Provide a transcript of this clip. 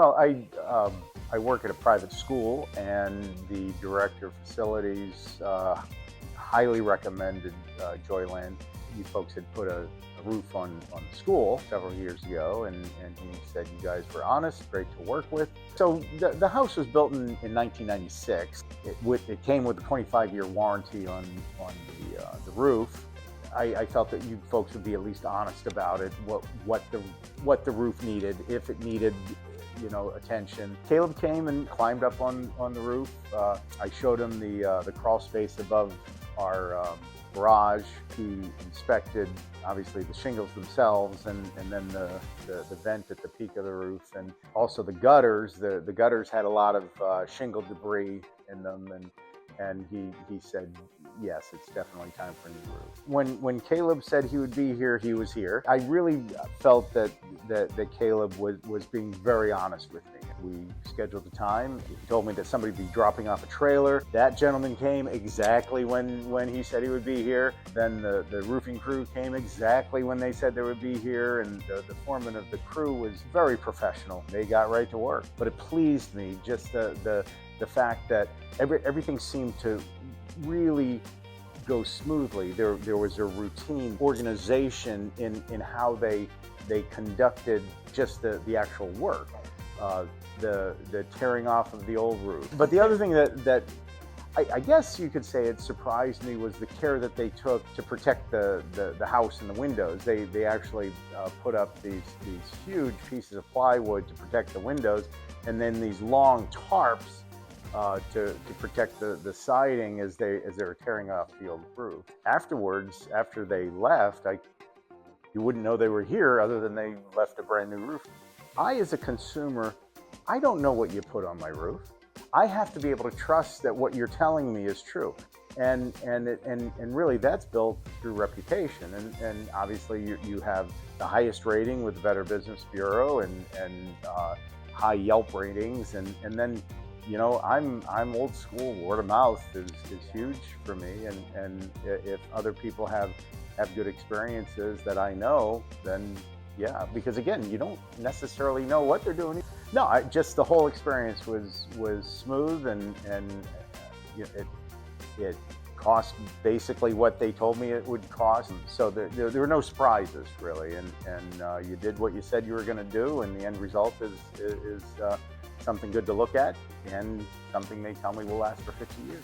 Well, I work at a private school, and the director of facilities highly recommended Joyland. You folks had put a roof on the school several years ago, and he said you guys were honest, great to work with. So the house was built in 1996. It came with a 25-year warranty on the roof. I felt that you folks would be at least honest about it, what the roof needed, if it needed, attention. Caleb came and climbed up on the roof. I showed him the crawl space above our garage. He inspected, obviously, the shingles themselves, and then the vent at the peak of the roof, and also the gutters. The gutters had a lot of shingle debris in them, and he said, yes, it's definitely time for a new roof. When Caleb said he would be here, he was here. I really felt that Caleb was being very honest with me. We scheduled a time. He told me that somebody would be dropping off a trailer. That gentleman came exactly when he said he would be here. Then the roofing crew came exactly when they said they would be here, and the foreman of the crew was very professional. They got right to work. But it pleased me, just the fact that everything seemed to really go smoothly. There was a routine organization in how they conducted just the actual work, the tearing off of the old roof. But the other thing that I guess you could say it surprised me was the care that they took to protect the house and the windows. They actually put up these huge pieces of plywood to protect the windows, and then these long tarps to protect the siding as they were tearing off the old roof. Afterwards, after they left, you wouldn't know they were here other than they left a brand new roof. As a consumer, I don't know what you put on my roof. I have to be able to trust that what you're telling me is true. And really that's built through reputation. And obviously you have the highest rating with the Better Business Bureau and high Yelp ratings. And then, I'm old school. Word of mouth is huge for me. And if other people have good experiences that I know, then yeah, because again, you don't necessarily know what they're doing. No, just the whole experience was smooth, and it cost basically what they told me it would cost. So there were no surprises really, and you did what you said you were going to do, and the end result is something good to look at, and something they tell me will last for 50 years.